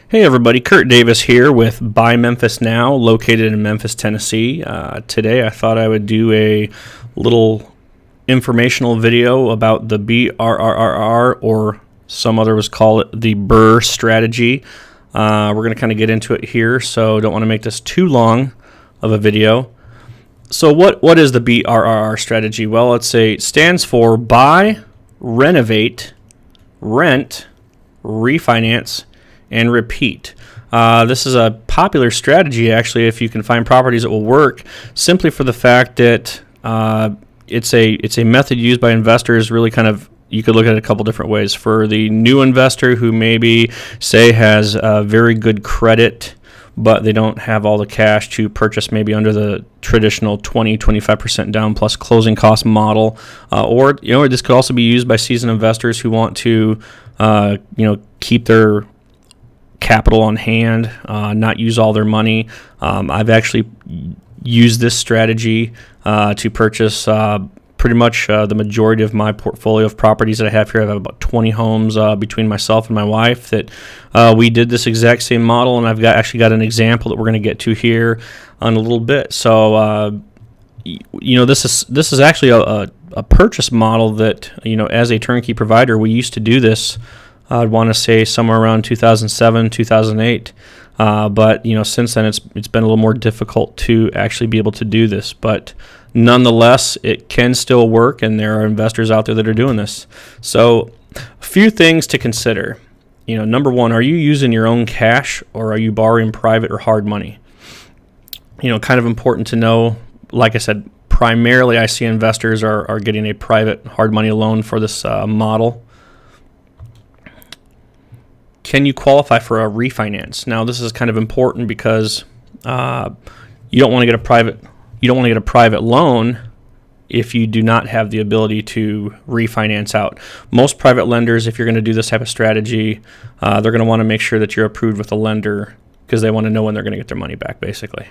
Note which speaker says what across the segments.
Speaker 1: Hey everybody, Kurt Davis here with Buy Memphis Now, located in Memphis, Tennessee. Today I thought I would do a little informational video about the BRRRR, or some others call it the BRRRR Strategy. We're going to kind of get into it here, so don't want to make this too long of a video. So what is the BRRRR Strategy? Well, it stands for Buy, Renovate, Rent, Refinance, and Repeat. This is a popular strategy, actually, if you can find properties that will work, simply for the fact that it's a method used by investors. Really, kind of, you could look at it a couple different ways. For the new investor who maybe, say, has very good credit, but they don't have all the cash to purchase maybe under the traditional 20-25% down plus closing cost model, or this could also be used by seasoned investors who want to keep their capital on hand, not use all their money. I've actually used this strategy to purchase pretty much the majority of my portfolio of properties that I have here. I have about 20 homes between myself and my wife that we did this exact same model, and I've actually got an example that we're going to get to here in a little bit. So this is actually a purchase model that, as a turnkey provider, we used to do this. I'd want to say somewhere around 2007, 2008. But since then it's been a little more difficult to actually be able to do this. But nonetheless, it can still work, and there are investors out there that are doing this. So a few things to consider. Number one, are you using your own cash, or are you borrowing private or hard money? Kind of important to know. Like I said, primarily I see investors are getting a private hard money loan for this model. Can you qualify for a refinance? Now, this is kind of important because you don't want to get a private loan if you do not have the ability to refinance out. Most private lenders, if you're going to do this type of strategy, they're going to want to make sure that you're approved with a lender because they want to know when they're going to get their money back, basically.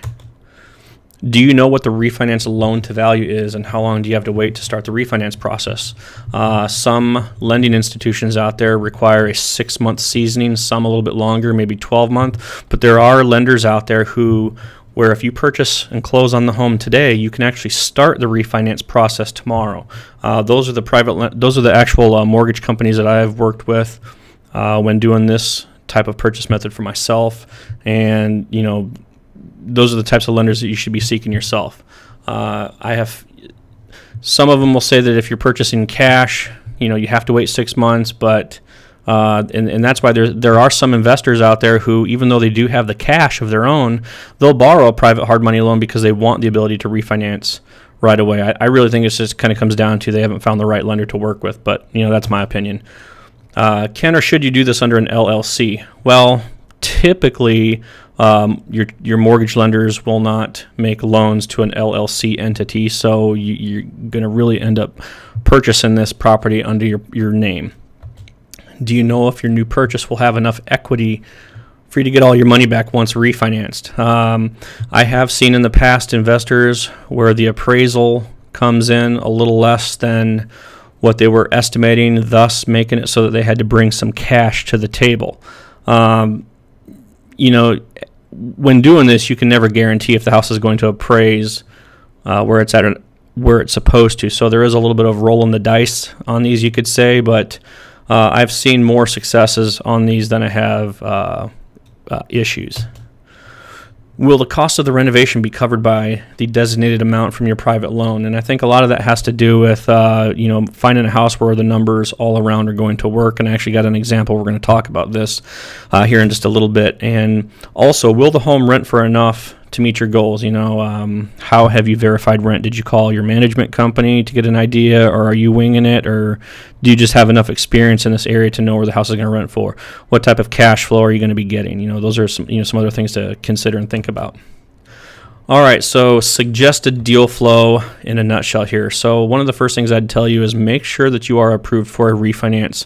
Speaker 1: Do you know what the refinance loan to value is, and how long do you have to wait to start the refinance process? Some lending institutions out there require a 6-month seasoning, some a little bit longer, maybe 12-month. But there are lenders out there where if you purchase and close on the home today, you can actually start the refinance process tomorrow. Those are the actual mortgage companies that I have worked with when doing this type of purchase method for myself, and those are the types of lenders that you should be seeking yourself. Some of them will say that if you're purchasing cash, you have to wait 6 months, but and that's why there are some investors out there who, even though they do have the cash of their own, they'll borrow a private hard money loan because they want the ability to refinance right away. I really think it just kind of comes down to they haven't found the right lender to work with, but that's my opinion. Can or should you do this under an LLC? Well, typically, your mortgage lenders will not make loans to an LLC entity, so you're going to really end up purchasing this property under your name. Do you know if your new purchase will have enough equity for you to get all your money back once refinanced? I have seen in the past investors where the appraisal comes in a little less than what they were estimating, thus making it so that they had to bring some cash to the table. When doing this, you can never guarantee if the house is going to appraise where it's supposed to. So there is a little bit of rolling the dice on these, you could say, but I've seen more successes on these than I have issues. Will the cost of the renovation be covered by the designated amount from your private loan? And I think a lot of that has to do with, finding a house where the numbers all around are going to work. And I actually got an example. We're going to talk about this here in just a little bit. And also, will the home rent for enough to meet your goals? How have you verified rent? Did you call your management company to get an idea, or are you winging it, or do you just have enough experience in this area to know where the house is going to rent for? What type of cash flow are you going to be getting? Those are some other things to consider and think about. All right, so suggested deal flow in a nutshell here. So one of the first things I'd tell you is make sure that you are approved for a refinance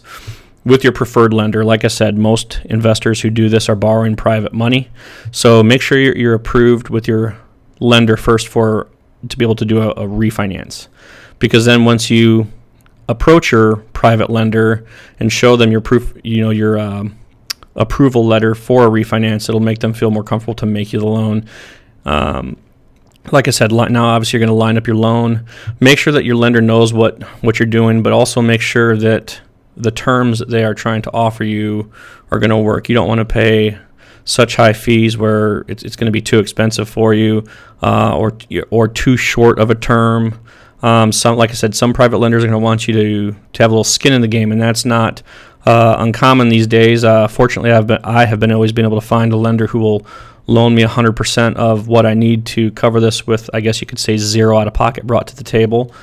Speaker 1: with your preferred lender. Like I said, most investors who do this are borrowing private money. So make sure you're approved with your lender first to be able to do a refinance. Because then once you approach your private lender and show them your proof, your approval letter for a refinance. It'll make them feel more comfortable to make you the loan. Like I said, now obviously you're going to line up your loan. Make sure that your lender knows what you're doing, but also make sure that the terms that they are trying to offer you are going to work. You don't want to pay such high fees where it's going to be too expensive for you, or too short of a term. Like I said, some private lenders are going to want you to have a little skin in the game, and that's not uncommon these days. Fortunately, I have always been able to find a lender who will loan me 100% of what I need to cover this with, I guess you could say, zero out of pocket brought to the table.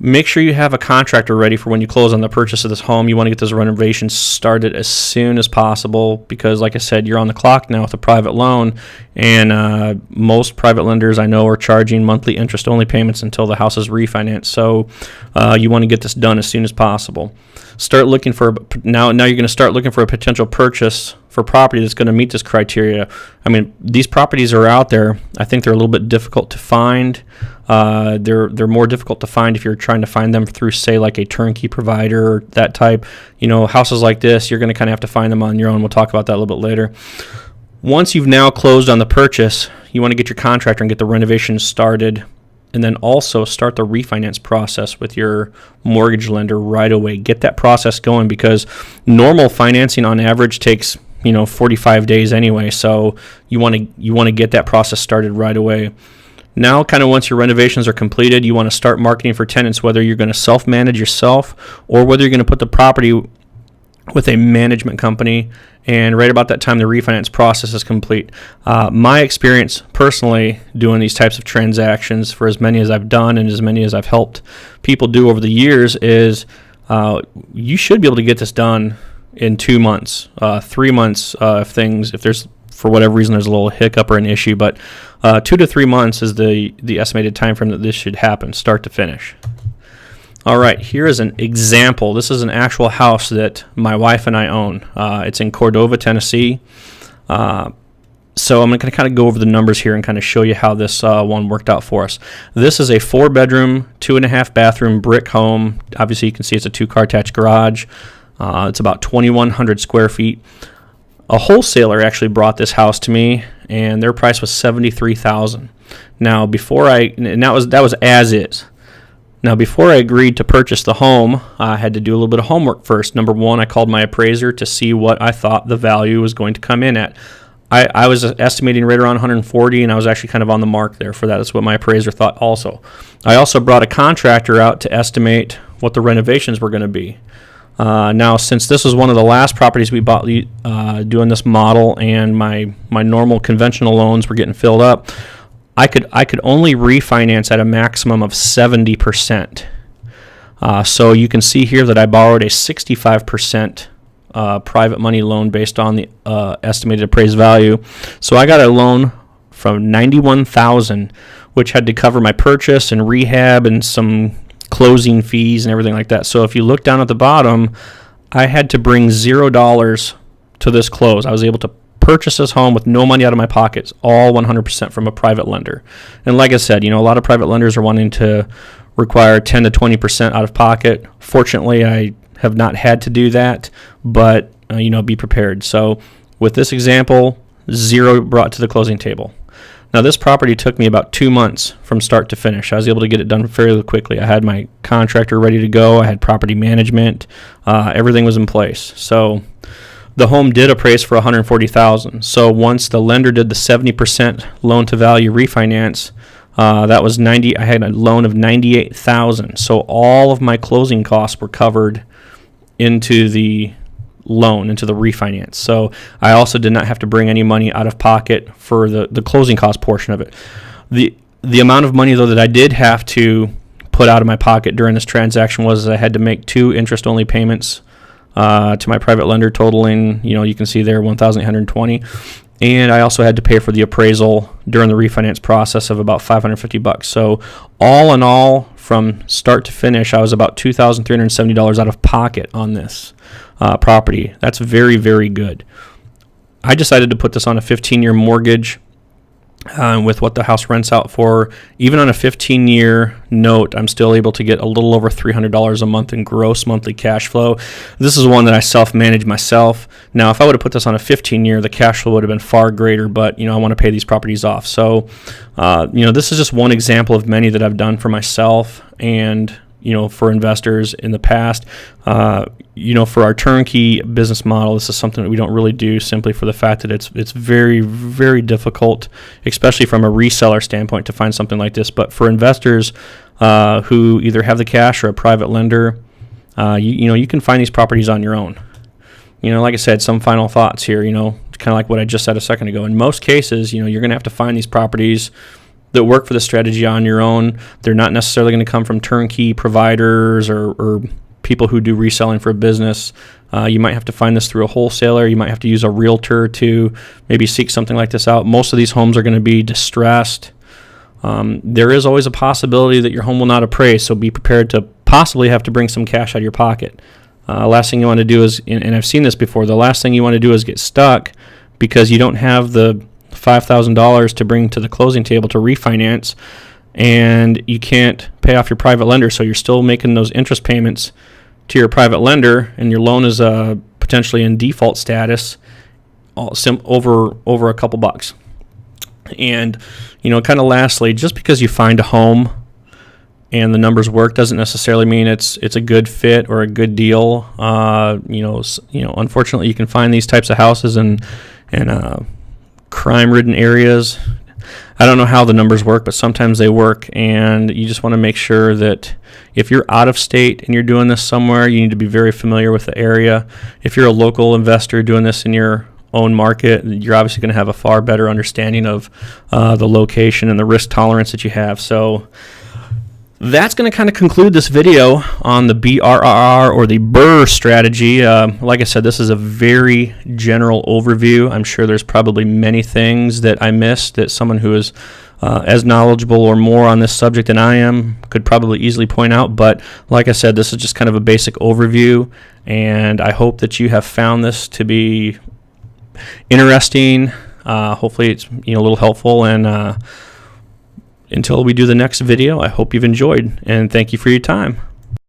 Speaker 1: Make sure you have a contractor ready for when you close on the purchase of this home. You want to get those renovations started as soon as possible because, like I said, you're on the clock now with a private loan, and most private lenders I know are charging monthly interest-only payments until the house is refinanced. So you want to get this done as soon as possible. Start looking for now you're going to start looking for a potential purchase for property that's going to meet this criteria. I mean, these properties are out there. I think they're a little bit difficult to find. They're more difficult to find if you're trying to find them through, say, like a turnkey provider or that type. Houses like this, you're going to kind of have to find them on your own. We'll talk about that a little bit later. Once you've now closed on the purchase, you want to get your contractor and get the renovations started, and then also start the refinance process with your mortgage lender right away. Get that process going because normal financing on average takes 45 days anyway. So you want to get that process started right away. Now, kind of once your renovations are completed, you want to start marketing for tenants, whether you're going to self-manage yourself or whether you're going to put the property with a management company. And right about that time, the refinance process is complete. My experience personally doing these types of transactions, for as many as I've done and as many as I've helped people do over the years, is you should be able to get this done in 2 months, 3 months, if there's, for whatever reason, there's a little hiccup or an issue. But 2 to 3 months is the estimated time frame that this should happen, start to finish. All right, here is an example. This is an actual house that my wife and I own. It's in Cordova, Tennessee. So I'm going to kind of go over the numbers here and kind of show you how this one worked out for us. This is a 4-bedroom, 2.5 bathroom brick home. Obviously, you can see it's a 2-car attached garage. It's about 2,100 square feet. A wholesaler actually brought this house to me, and their price was $73,000. Now, that was as is. Now, before I agreed to purchase the home, I had to do a little bit of homework first. Number one, I called my appraiser to see what I thought the value was going to come in at. I was estimating right around 140, and I was actually kind of on the mark there for that. That's what my appraiser thought also. I also brought a contractor out to estimate what the renovations were going to be. Now, since this was one of the last properties we bought doing this model, and my normal conventional loans were getting filled up, I could only refinance at a maximum of 70%. So you can see here that I borrowed a 65% private money loan based on the estimated appraised value. So I got a loan from $91,000, which had to cover my purchase and rehab and some closing fees and everything like that. So if you look down at the bottom, I had to bring $0 to this close. I was able to purchase this home with no money out of my pockets, all 100% from a private lender. And like I said, a lot of private lenders are wanting to require 10 to 20% out of pocket. Fortunately, I have not had to do that, but be prepared. So with this example, 0 brought to the closing table. Now, this property took me about 2 months from start to finish. I was able to get it done fairly quickly. I had my contractor ready to go. I had property management. Everything was in place. So the home did appraise for $140,000. So once the lender did the 70% loan to value refinance, that was I had a loan of $98,000. So all of my closing costs were covered into the loan, into the refinance. So I also did not have to bring any money out of pocket for the closing cost portion of it. The amount of money, though, that I did have to put out of my pocket during this transaction was I had to make 2 interest-only payments to my private lender, totaling, you can see there, $1,820. And I also had to pay for the appraisal during the refinance process of about $550. So all in all, from start to finish, I was about $2,370 out of pocket on this property. That's very, very good. I decided to put this on a 15-year mortgage. with what the house rents out for. Even on a 15-year note, I'm still able to get a little over $300 a month in gross monthly cash flow. This is one that I self-manage myself. Now, if I would have put this on a 15-year, the cash flow would have been far greater, but I want to pay these properties off. So, this is just one example of many that I've done for myself and for investors in the past. For our turnkey business model, this is something that we don't really do, simply for the fact that it's very, very difficult, especially from a reseller standpoint, to find something like this. But for investors who either have the cash or a private lender, you can find these properties on your own. Like I said, some final thoughts here, kind of like what I just said a second ago. In most cases, you're going to have to find these properties that work for the strategy on your own. They're not necessarily going to come from turnkey providers or people who do reselling for a business. You might have to find this through a wholesaler. You might have to use a realtor to maybe seek something like this out. Most of these homes are going to be distressed. There is always a possibility that your home will not appraise, so be prepared to possibly have to bring some cash out of your pocket. Last thing you want to do is, and I've seen this before, the last thing you want to do is get stuck because you don't have the $5,000 to bring to the closing table to refinance, and you can't pay off your private lender, so you're still making those interest payments to your private lender, and your loan is potentially in default status over a couple bucks. And kind of lastly, just because you find a home and the numbers work doesn't necessarily mean it's a good fit or a good deal. Unfortunately, you can find these types of houses in crime-ridden areas. I don't know how the numbers work, but sometimes they work, and you just want to make sure that if you're out of state and you're doing this somewhere, you need to be very familiar with the area. If you're a local investor doing this in your own market, you're obviously going to have a far better understanding of the location and the risk tolerance that you have. So that's going to kind of conclude this video on the BRRRR or the BRRRR strategy. Like I said, this is a very general overview. I'm sure there's probably many things that I missed that someone who is as knowledgeable or more on this subject than I am could probably easily point out. But like I said, this is just kind of a basic overview, and I hope that you have found this to be interesting. Hopefully it's a little helpful, and until we do the next video, I hope you've enjoyed, and thank you for your time.